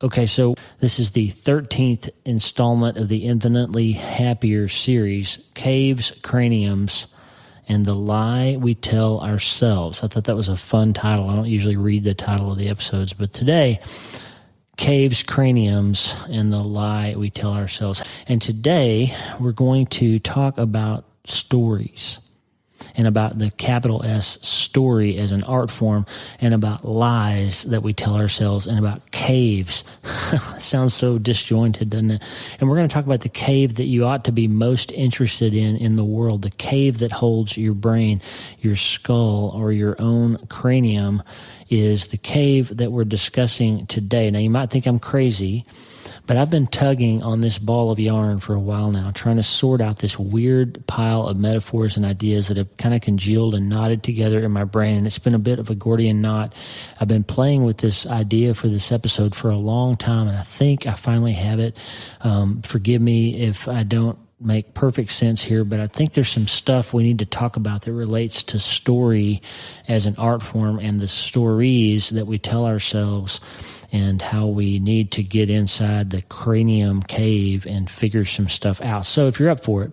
Okay, so this is the 13th installment of the Infinitely Happier series, Caves, Craniums, and the Lie We Tell Ourselves. I thought that was a fun title. I don't usually read the title of the episodes, but today, Caves, Craniums, and the Lie We Tell Ourselves. And today, we're going to talk about stories, and about the capital S story as an art form, and about lies that we tell ourselves, and about caves. Sounds so disjointed, doesn't it? And we're going to talk about the cave that you ought to be most interested in the world, the cave that holds your brain, your skull, or your own cranium is the cave that we're discussing today. Now, you might think I'm crazy, but I've been tugging on this ball of yarn for a while now, trying to sort out this weird pile of metaphors and ideas that have kind of congealed and knotted together in my brain, and it's been a bit of a Gordian knot. I've been playing with this idea for this episode for a long time, and I think I finally have it. Forgive me if I don't make perfect sense here, but I think there's some stuff we need to talk about that relates to story as an art form and the stories that we tell ourselves, and how we need to get inside the cranium cave and figure some stuff out. So if you're up for it,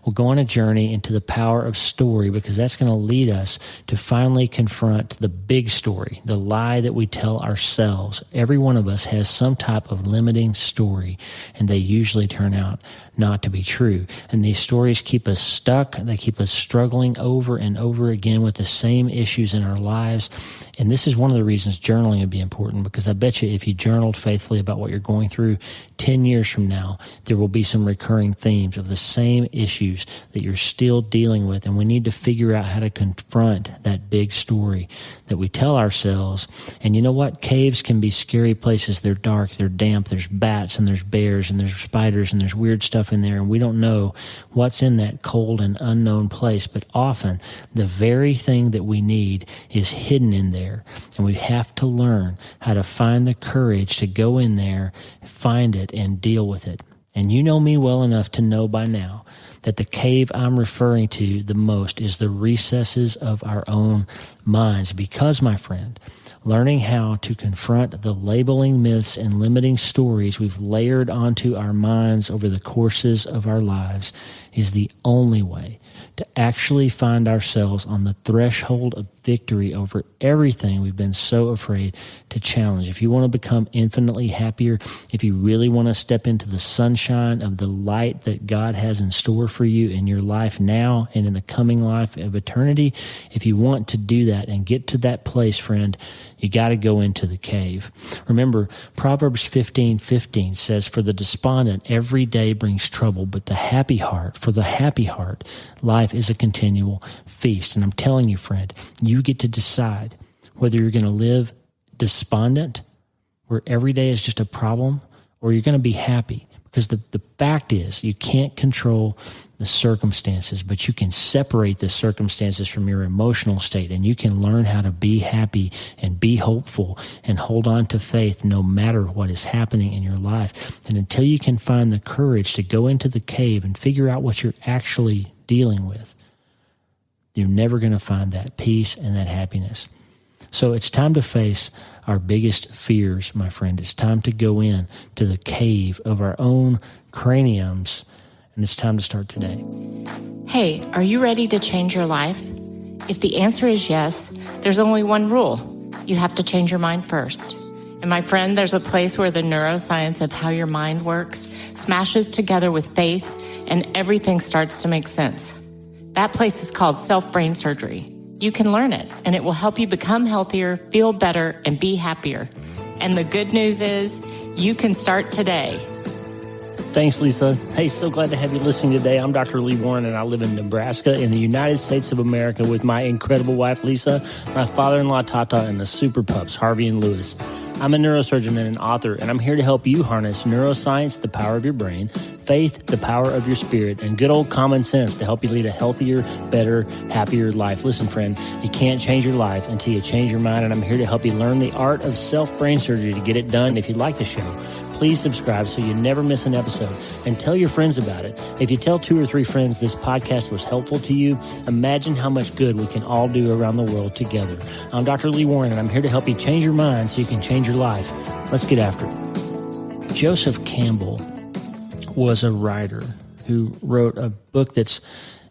we'll go on a journey into the power of story, because that's going to lead us to finally confront the big story, the lie that we tell ourselves. Every one of us has some type of limiting story, and they usually turn out not to be true. And these stories keep us stuck. They keep us struggling over and over again with the same issues in our lives. And this is one of the reasons journaling would be important, because I bet you if you journaled faithfully about what you're going through, 10 years from now, there will be some recurring themes of the same issues that you're still dealing with. And we need to figure out how to confront that big story that we tell ourselves. And you know what? Caves can be scary places. They're dark, they're damp, there's bats and there's bears and there's spiders and there's weird stuff in there. And we don't know what's in that cold and unknown place. But often the very thing that we need is hidden in there. And we have to learn how to find the courage to go in there, find it, and deal with it. And you know me well enough to know by now that the cave I'm referring to the most is the recesses of our own minds. Because, my friend, learning how to confront the labeling myths and limiting stories we've layered onto our minds over the courses of our lives is the only way to actually find ourselves on the threshold of victory over everything we've been so afraid to challenge. If you want to become infinitely happier, if you really want to step into the sunshine of the light that God has in store for you in your life now and in the coming life of eternity, if you want to do that and get to that place, friend, you got to go into the cave. Remember, Proverbs 15:15 says, "For the despondent, every day brings trouble, but for the happy heart, life is a continual feast." And I'm telling you, friend, you get to decide whether you're going to live despondent, where every day is just a problem, or you're going to be happy. Because the fact is, you can't control the circumstances, but you can separate the circumstances from your emotional state, and you can learn how to be happy and be hopeful and hold on to faith no matter what is happening in your life. And until you can find the courage to go into the cave and figure out what you're actually dealing with, you're never going to find that peace and that happiness. So it's time to face our biggest fears, my friend. It's time to go in to the cave of our own craniums, and it's time to start today. Hey, are you ready to change your life? If the answer is yes, there's only one rule. You have to change your mind first. And my friend, there's a place where the neuroscience of how your mind works smashes together with faith, and everything starts to make sense. That place is called self-brain surgery. You can learn it, and it will help you become healthier, feel better, and be happier. And the good news is, you can start today. Thanks, Lisa. Hey, so glad to have you listening today. I'm Dr. Lee Warren, and I live in Nebraska in the United States of America with my incredible wife, Lisa, my father-in-law, Tata, and the super pups, Harvey and Lewis. I'm a neurosurgeon and an author, and I'm here to help you harness neuroscience, the power of your brain, faith, the power of your spirit, and good old common sense to help you lead a healthier, better, happier life. Listen, friend, you can't change your life until you change your mind, and I'm here to help you learn the art of self-brain surgery to get it done. If you like the show, please subscribe so you never miss an episode, and tell your friends about it. If you tell 2 or 3 friends this podcast was helpful to you, imagine how much good we can all do around the world together. I'm Dr. Lee Warren, and I'm here to help you change your mind so you can change your life. Let's get after it. Joseph Campbell was a writer who wrote a book that's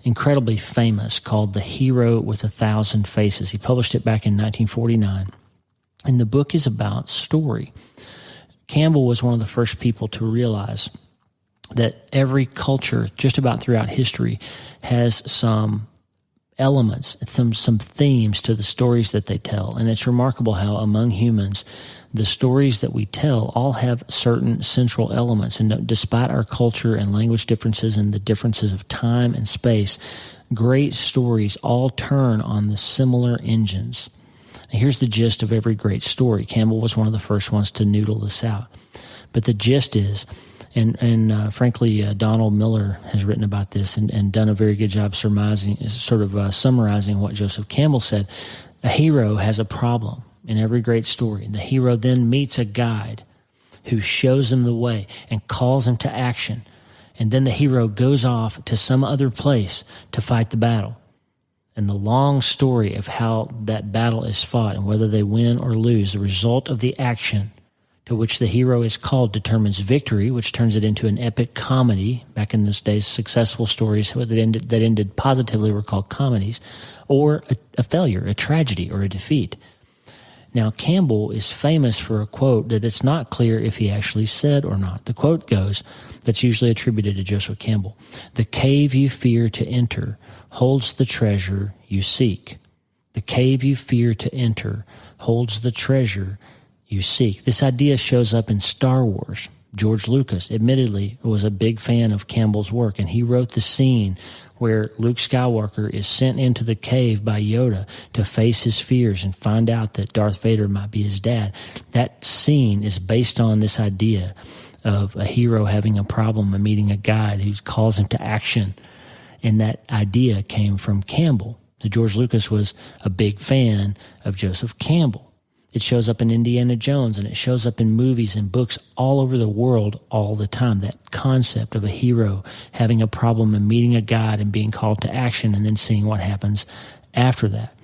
incredibly famous called The Hero with 1,000 Faces. He published it back in 1949. And the book is about story. Campbell was one of the first people to realize that every culture, just about throughout history, has some elements, some themes to the stories that they tell. And it's remarkable how among humans, the stories that we tell all have certain central elements. And despite our culture and language differences and the differences of time and space, great stories all turn on the similar engines. And here's the gist of every great story. Campbell was one of the first ones to noodle this out. But the gist is, frankly, Donald Miller has written about this and done a very good job summarizing what Joseph Campbell said. A hero has a problem in every great story. The hero then meets a guide who shows him the way and calls him to action. And then the hero goes off to some other place to fight the battle. And the long story of how that battle is fought and whether they win or lose, the result of the action to which the hero is called determines victory, which turns it into an epic comedy. Back in those days, successful stories that ended positively were called comedies, or a failure, a tragedy, or a defeat. Now, Campbell is famous for a quote that it's not clear if he actually said or not. The quote goes, that's usually attributed to Joseph Campbell: "The cave you fear to enter holds the treasure you seek. The cave you fear to enter holds the treasure you seek." This idea shows up in Star Wars. George Lucas, admittedly, was a big fan of Campbell's work, and he wrote the scene where Luke Skywalker is sent into the cave by Yoda to face his fears and find out that Darth Vader might be his dad. That scene is based on this idea of a hero having a problem and meeting a guide who calls him to action, and that idea came from Campbell. So George Lucas was a big fan of Joseph Campbell. It shows up in Indiana Jones, and it shows up in movies and books all over the world all the time. That concept of a hero having a problem and meeting a guide and being called to action and then seeing what happens after that.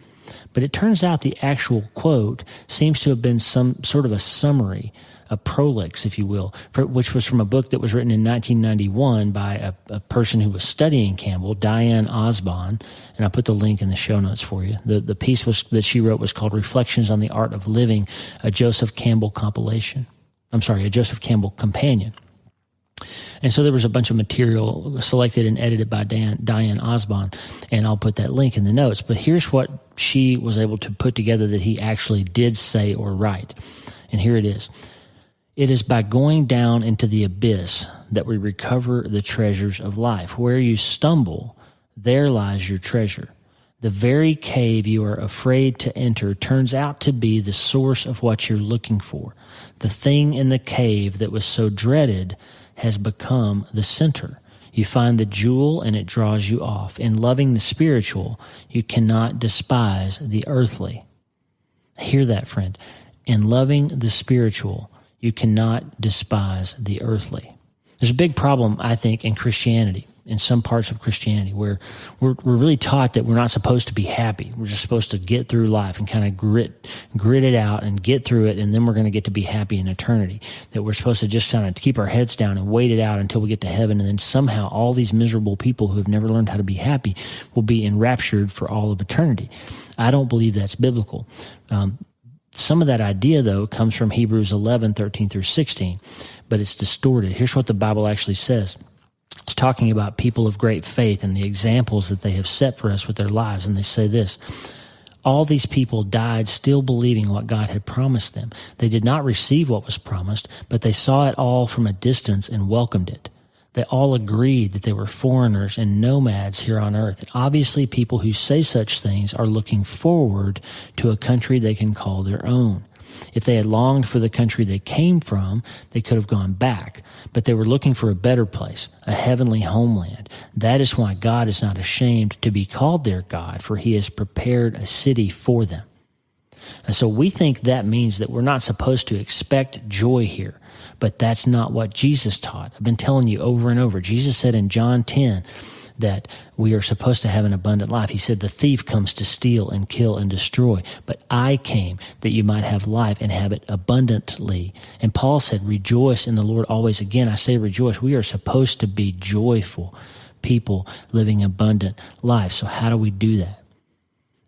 But it turns out the actual quote seems to have been some sort of a summary, a prolix, if you will, which was from a book that was written in 1991 by a person who was studying Campbell, Diane Osborne, and I'll put the link in the show notes for you. The piece that she wrote was called "Reflections on the Art of Living, a Joseph Campbell compilation." a Joseph Campbell companion. And so there was a bunch of material selected and edited by Diane Osborne, and I'll put that link in the notes. But here's what she was able to put together that he actually did say or write. And here it is. "It is by going down into the abyss that we recover the treasures of life. Where you stumble, there lies your treasure. The very cave you are afraid to enter turns out to be the source of what you're looking for. The thing in the cave that was so dreaded has become the center. You find the jewel and it draws you off. In loving the spiritual, you cannot despise the earthly." Hear that, friend. In loving the spiritual, you cannot despise the earthly. There's a big problem, I think, in Christianity, in some parts of Christianity, where we're really taught that we're not supposed to be happy. We're just supposed to get through life and kind of grit it out and get through it, and then we're going to get to be happy in eternity. That we're supposed to just kind of keep our heads down and wait it out until we get to heaven, and then somehow all these miserable people who have never learned how to be happy will be enraptured for all of eternity. I don't believe that's biblical. Some of that idea, though, comes from Hebrews 11:13-16, but it's distorted. Here's what the Bible actually says. It's talking about people of great faith and the examples that they have set for us with their lives, and they say this: "All these people died still believing what God had promised them. They did not receive what was promised, but they saw it all from a distance and welcomed it. They all agreed that they were foreigners and nomads here on earth. And obviously, people who say such things are looking forward to a country they can call their own. If they had longed for the country they came from, they could have gone back. But they were looking for a better place, a heavenly homeland. That is why God is not ashamed to be called their God, for he has prepared a city for them." And so we think that means that we're not supposed to expect joy here. But that's not what Jesus taught. I've been telling you over and over. Jesus said in John 10 that we are supposed to have an abundant life. He said, the thief comes to steal and kill and destroy, but I came that you might have life and have it abundantly. And Paul said, rejoice in the Lord always. Again, I say rejoice. We are supposed to be joyful people living abundant life. So how do we do that?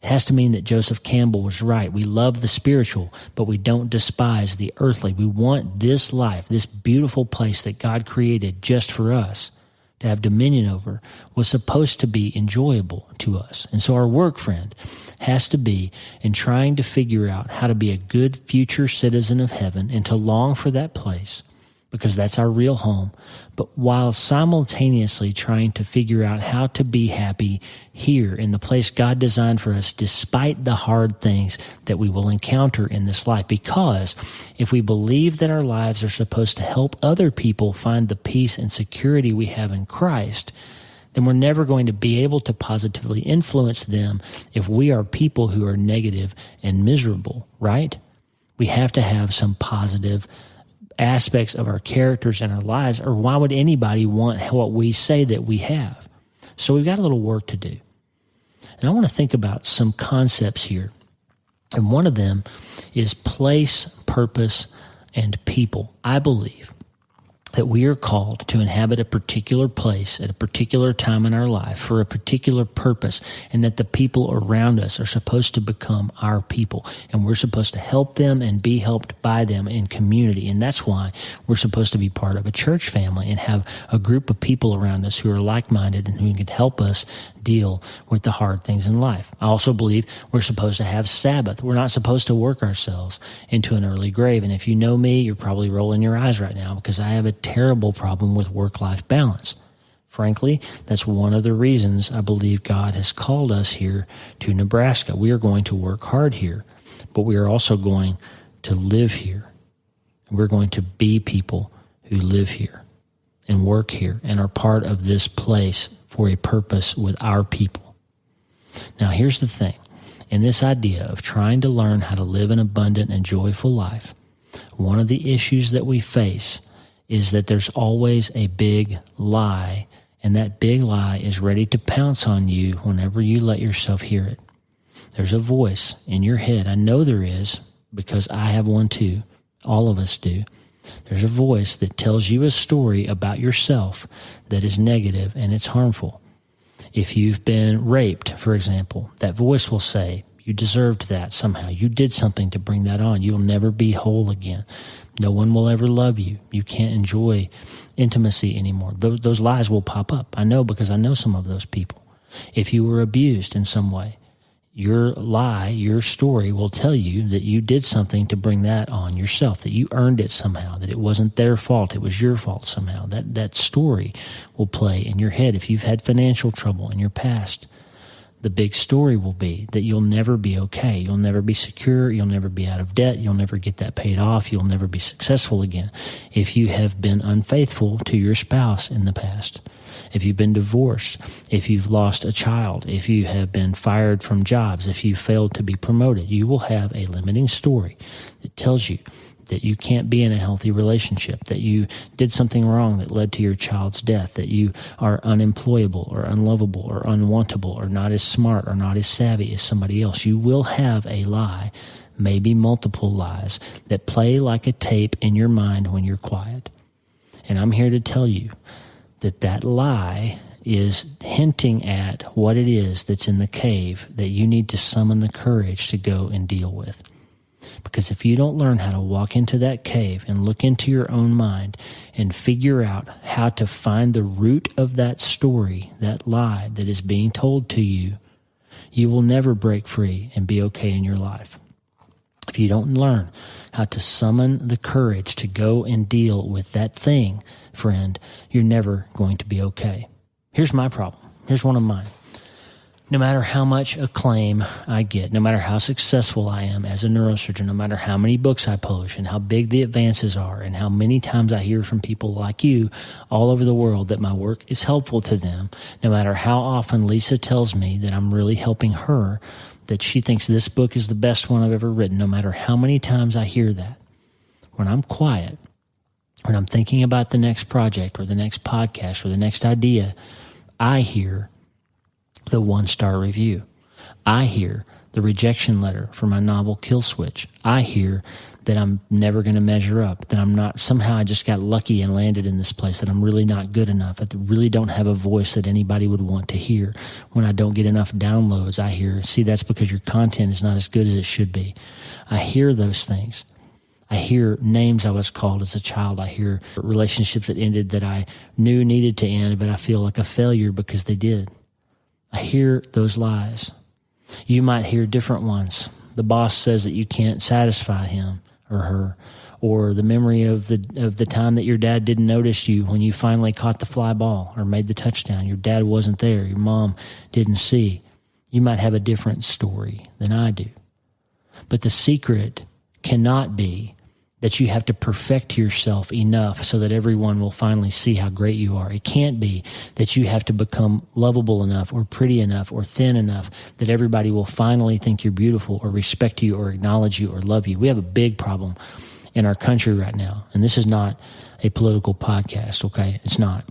It has to mean that Joseph Campbell was right. We love the spiritual, but we don't despise the earthly. We want this life, this beautiful place that God created just for us to have dominion over, was supposed to be enjoyable to us. And so our work, friend, has to be in trying to figure out how to be a good future citizen of heaven and to long for that place, because that's our real home, but while simultaneously trying to figure out how to be happy here in the place God designed for us, despite the hard things that we will encounter in this life. Because if we believe that our lives are supposed to help other people find the peace and security we have in Christ, then we're never going to be able to positively influence them if we are people who are negative and miserable, right? We have to have some positive aspects of our characters and our lives, or why would anybody want what we say that we have? So we've got a little work to do. And I want to think about some concepts here. And one of them is place, purpose, and people. I believe that we are called to inhabit a particular place at a particular time in our life for a particular purpose, and that the people around us are supposed to become our people, and we're supposed to help them and be helped by them in community. And that's why we're supposed to be part of a church family and have a group of people around us who are like-minded and who can help us deal with the hard things in life. I also believe we're supposed to have Sabbath. We're not supposed to work ourselves into an early grave. And if you know me, you're probably rolling your eyes right now, because I have a terrible problem with work-life balance. Frankly, that's one of the reasons I believe God has called us here to Nebraska. We are going to work hard here, but we are also going to live here. We're going to be people who live here and work here and are part of this place for a purpose with our people. Now, here's the thing. In this idea of trying to learn how to live an abundant and joyful life, one of the issues that we face is that there's always a big lie, and that big lie is ready to pounce on you whenever you let yourself hear it. There's a voice in your head. I know there is, because I have one too. All of us do. There's a voice that tells you a story about yourself that is negative and it's harmful. If you've been raped, for example, that voice will say, you deserved that somehow. You did something to bring that on. You'll never be whole again. No one will ever love you. You can't enjoy intimacy anymore. Those lies will pop up. I know, because I know some of those people. If you were abused in some way, your lie, your story will tell you that you did something to bring that on yourself, that you earned it somehow, that it wasn't their fault, it was your fault somehow. That story will play in your head. If you've had financial trouble in your past, the big story will be that you'll never be okay. You'll never be secure. You'll never be out of debt. You'll never get that paid off. You'll never be successful again. If you have been unfaithful to your spouse in the past, if you've been divorced, if you've lost a child, if you have been fired from jobs, if you failed to be promoted, you will have a limiting story that tells you that you can't be in a healthy relationship, that you did something wrong that led to your child's death, that you are unemployable or unlovable or unwantable or not as smart or not as savvy as somebody else. You will have a lie, maybe multiple lies, that play like a tape in your mind when you're quiet. And I'm here to tell you that lie is hinting at what it is that's in the cave that you need to summon the courage to go and deal with. Because if you don't learn how to walk into that cave and look into your own mind and figure out how to find the root of that story, that lie that is being told to you, you will never break free and be okay in your life. If you don't learn how to summon the courage to go and deal with that thing, friend, you're never going to be okay. Here's my problem. Here's one of mine. No matter how much acclaim I get, no matter how successful I am as a neurosurgeon, no matter how many books I publish and how big the advances are and how many times I hear from people like you all over the world that my work is helpful to them, no matter how often Lisa tells me that I'm really helping her, that she thinks this book is the best one I've ever written, no matter how many times I hear that, when I'm quiet, when I'm thinking about the next project or the next podcast or the next idea, I hear the 1-star review. I hear the rejection letter for my novel Kill Switch. I hear that I'm never going to measure up, that I'm not, somehow I just got lucky and landed in this place, that I'm really not good enough, that I really don't have a voice that anybody would want to hear. When I don't get enough downloads, I hear, see, that's because your content is not as good as it should be. I hear those things. I hear names I was called as a child. I hear relationships that ended that I knew needed to end, but I feel like a failure because they did. I hear those lies. You might hear different ones. The boss says that you can't satisfy him or her, or the memory of the time that your dad didn't notice you when you finally caught the fly ball or made the touchdown. Your dad wasn't there. Your mom didn't see. You might have a different story than I do. But the secret cannot be that you have to perfect yourself enough so that everyone will finally see how great you are. It can't be that you have to become lovable enough or pretty enough or thin enough that everybody will finally think you're beautiful or respect you or acknowledge you or love you. We have a big problem in our country right now, and this is not a political podcast, okay? It's not.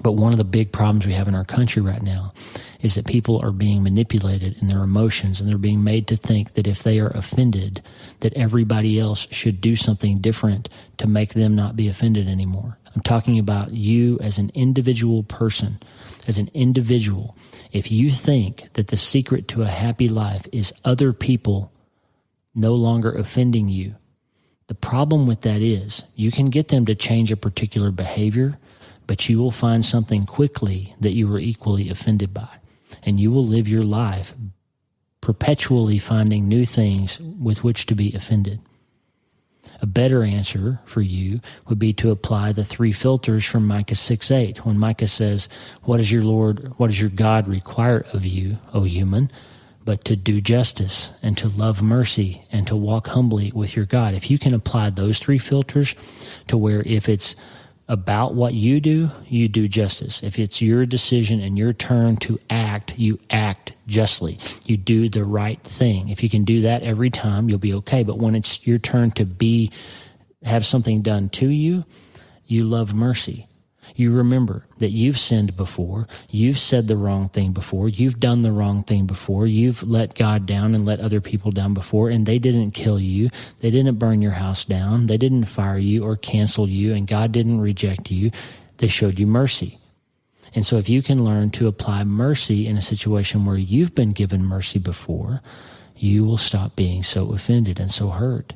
But one of the big problems we have in our country right now is that people are being manipulated in their emotions, and they're being made to think that if they are offended, that everybody else should do something different to make them not be offended anymore. I'm talking about you as an individual person, as an individual. If you think that the secret to a happy life is other people no longer offending you, the problem with that is you can get them to change a particular behavior, but you will find something quickly that you were equally offended by. And you will live your life perpetually finding new things with which to be offended. A better answer for you would be to apply the 3 filters from Micah 6:8. When Micah says, what does your God require of you, O human? But to do justice and to love mercy and to walk humbly with your God. If you can apply those 3 filters to where if it's about what you do justice. If it's your decision and your turn to act, you act justly. You do the right thing. If you can do that every time, you'll be okay. But when it's your turn to have something done to you, you love mercy. You remember that you've sinned before, you've said the wrong thing before, you've done the wrong thing before, you've let God down and let other people down before, and they didn't kill you, they didn't burn your house down, they didn't fire you or cancel you, and God didn't reject you. They showed you mercy. And so if you can learn to apply mercy in a situation where you've been given mercy before, you will stop being so offended and so hurt.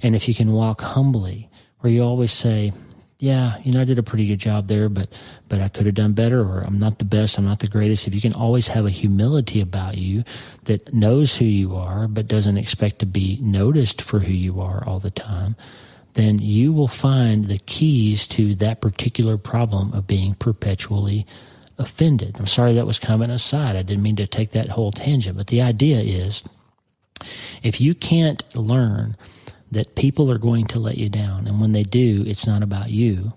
And if you can walk humbly, where you always say, yeah, I did a pretty good job there, but I could have done better, or I'm not the best, I'm not the greatest. If you can always have a humility about you that knows who you are but doesn't expect to be noticed for who you are all the time, then you will find the keys to that particular problem of being perpetually offended. I'm sorry that was kind of an aside. I didn't mean to take that whole tangent, but the idea is if you can't learn that people are going to let you down, and when they do, it's not about you,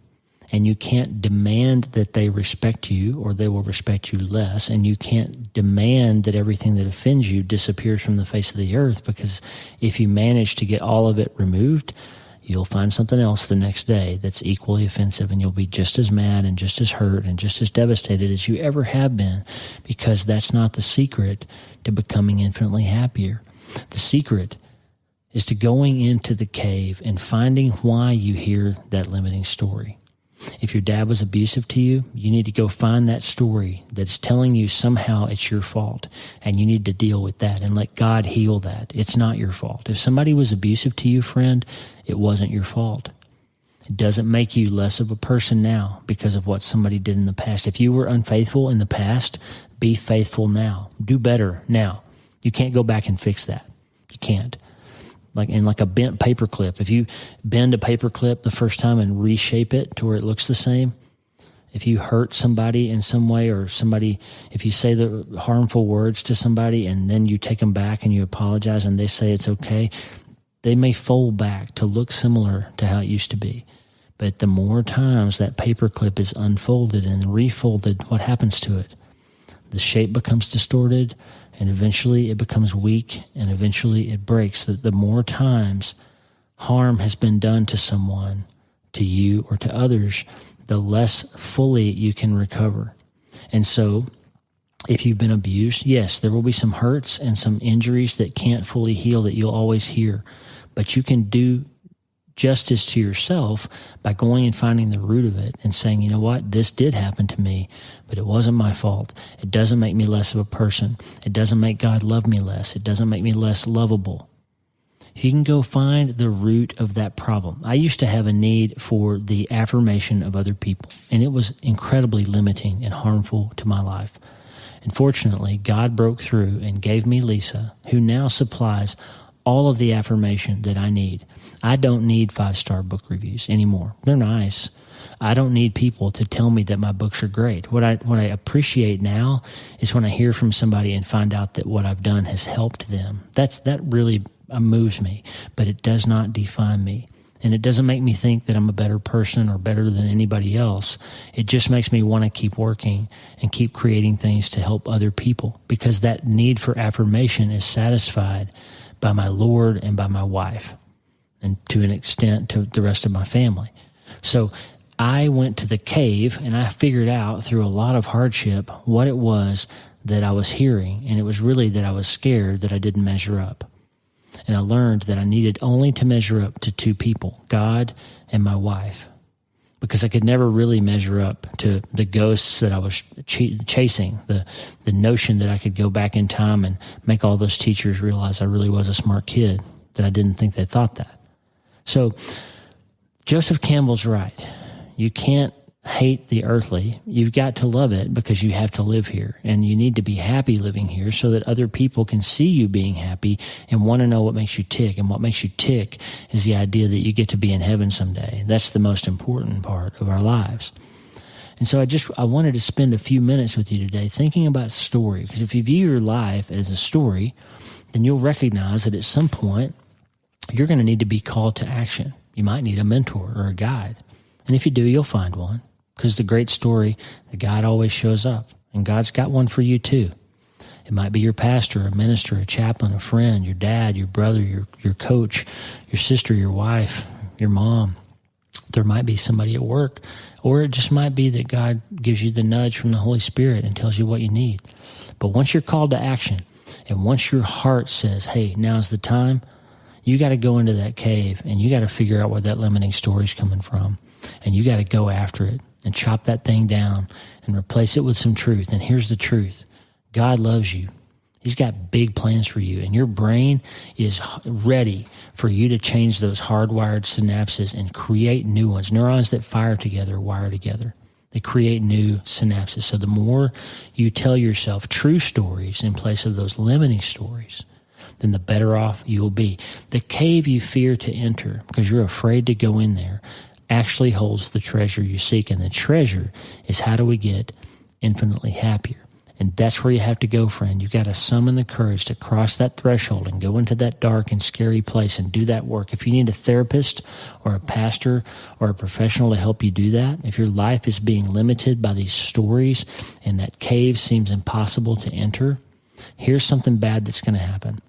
and you can't demand that they respect you or they will respect you less, and you can't demand that everything that offends you disappears from the face of the earth, because if you manage to get all of it removed, you'll find something else the next day that's equally offensive, and you'll be just as mad and just as hurt and just as devastated as you ever have been, because that's not the secret to becoming infinitely happier. The secret is to going into the cave and finding why you hear that limiting story. If your dad was abusive to you, you need to go find that story that's telling you somehow it's your fault, and you need to deal with that and let God heal that. It's not your fault. If somebody was abusive to you, friend, it wasn't your fault. It doesn't make you less of a person now because of what somebody did in the past. If you were unfaithful in the past, be faithful now. Do better now. You can't go back and fix that. You can't. Like a bent paper clip. If you bend a paper clip the first time and reshape it to where it looks the same, if you hurt somebody in some way, or if you say the harmful words to somebody and then you take them back and you apologize and they say it's okay, they may fold back to look similar to how it used to be. But the more times that paper clip is unfolded and refolded, what happens to it? The shape becomes distorted, and eventually it becomes weak, and eventually it breaks. The more times harm has been done to someone, to you or to others, the less fully you can recover. And so if you've been abused, yes, there will be some hurts and some injuries that can't fully heal that you'll always hear. But you can do justice to yourself by going and finding the root of it and saying, you know what, this did happen to me, but it wasn't my fault. It doesn't make me less of a person. It doesn't make God love me less. It doesn't make me less lovable. You can go find the root of that problem. I used to have a need for the affirmation of other people, and it was incredibly limiting and harmful to my life. And fortunately, God broke through and gave me Lisa, who now supplies all of the affirmation that I need. I don't need 5-star book reviews anymore. They're nice. I don't need people to tell me that my books are great. What I appreciate now is when I hear from somebody and find out that what I've done has helped them. That really moves me, but it does not define me. And it doesn't make me think that I'm a better person or better than anybody else. It just makes me want to keep working and keep creating things to help other people, because that need for affirmation is satisfied by my Lord and by my wife, and to an extent to the rest of my family. So I went to the cave and I figured out through a lot of hardship what it was that I was hearing. And it was really that I was scared that I didn't measure up. And I learned that I needed only to measure up to 2 people, God and my wife, because I could never really measure up to the ghosts that I was chasing, the notion that I could go back in time and make all those teachers realize I really was a smart kid, that I didn't think they thought that. So Joseph Campbell's right. You can't hate the earthly. You've got to love it because you have to live here, and you need to be happy living here so that other people can see you being happy and want to know what makes you tick. And what makes you tick is the idea that you get to be in heaven someday. That's the most important part of our lives. And so I wanted to spend a few minutes with you today thinking about story, because if you view your life as a story, then you'll recognize that at some point you're going to need to be called to action. You might need a mentor or a guide. And if you do, you'll find one. Because the great story, the God always shows up. And God's got one for you too. It might be your pastor, a minister, a chaplain, a friend, your dad, your brother, your coach, your sister, your wife, your mom. There might be somebody at work. Or it just might be that God gives you the nudge from the Holy Spirit and tells you what you need. But once you're called to action, and once your heart says, hey, now's the time, you got to go into that cave and you got to figure out where that limiting story is coming from. And you got to go after it and chop that thing down and replace it with some truth. And here's the truth. God loves you. He's got big plans for you. And your brain is ready for you to change those hardwired synapses and create new ones. Neurons that fire together, wire together. They create new synapses. So the more you tell yourself true stories in place of those limiting stories, then the better off you will be. The cave you fear to enter because you're afraid to go in there actually holds the treasure you seek. And the treasure is, how do we get infinitely happier? And that's where you have to go, friend. You've got to summon the courage to cross that threshold and go into that dark and scary place and do that work. If you need a therapist or a pastor or a professional to help you do that, if your life is being limited by these stories and that cave seems impossible to enter, here's something bad that's going to happen.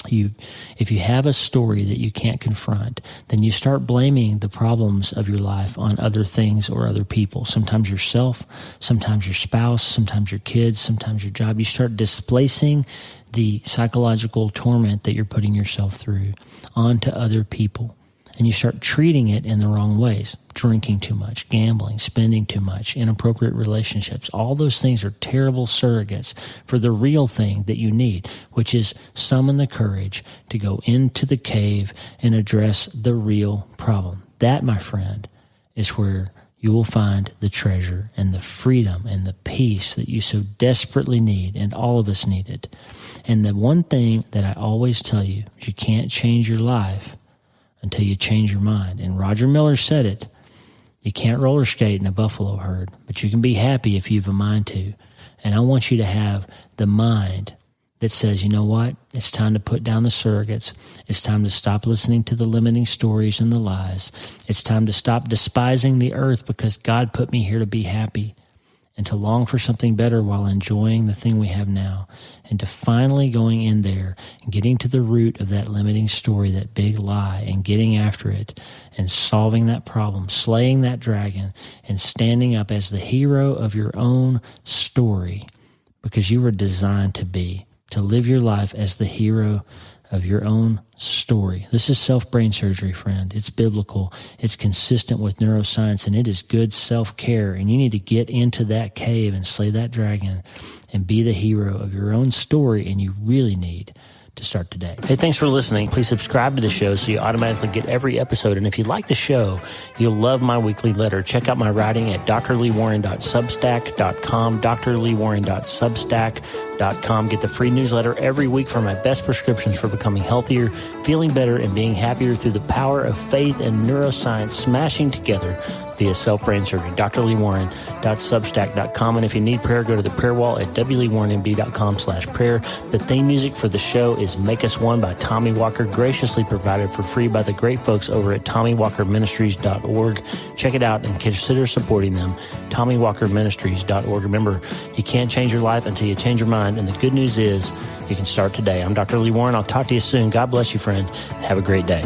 If you have a story that you can't confront, then you start blaming the problems of your life on other things or other people. Sometimes yourself, sometimes your spouse, sometimes your kids, sometimes your job. You start displacing the psychological torment that you're putting yourself through onto other people. And you start treating it in the wrong ways. Drinking too much, gambling, spending too much, inappropriate relationships. All those things are terrible surrogates for the real thing that you need, which is summon the courage to go into the cave and address the real problem. That, my friend, is where you will find the treasure and the freedom and the peace that you so desperately need, and all of us need it. And the one thing that I always tell you is you can't change your life until you change your mind. And Roger Miller said it. You can't roller skate in a buffalo herd, but you can be happy if you have a mind to. And I want you to have the mind that says, you know what? It's time to put down the surrogates. It's time to stop listening to the limiting stories and the lies. It's time to stop despising the earth because God put me here to be happy. and to long for something better while enjoying the thing we have now, and to finally going in there and getting to the root of that limiting story, that big lie, and getting after it and solving that problem, slaying that dragon, and standing up as the hero of your own story, because you were designed to live your life as the hero of your own story. This is self-brain surgery, friend. It's biblical. It's consistent with neuroscience, and it is good self-care. And you need to get into that cave and slay that dragon and be the hero of your own story, and you really need to start today. Hey, thanks for listening. Please subscribe to the show so you automatically get every episode. And if you like the show, you'll love my weekly letter. Check out my writing at drleewarren.substack.com, drleewarren.substack.com. Get the free newsletter every week for my best prescriptions for becoming healthier, feeling better, and being happier through the power of faith and neuroscience smashing together via self-brain surgery. drleewarren.substack.com. And if you need prayer, go to the prayer wall at wleewarrenmd.com/prayer. The theme music for the show is Make Us One by Tommy Walker, graciously provided for free by the great folks over at TommyWalkerMinistries.org. Check it out and consider supporting them. TommyWalkerMinistries.org. Remember, you can't change your life until you change your mind, and the good news is you can start today. I'm Dr. Lee Warren. I'll talk to you soon. God bless you, friend. Have a great day.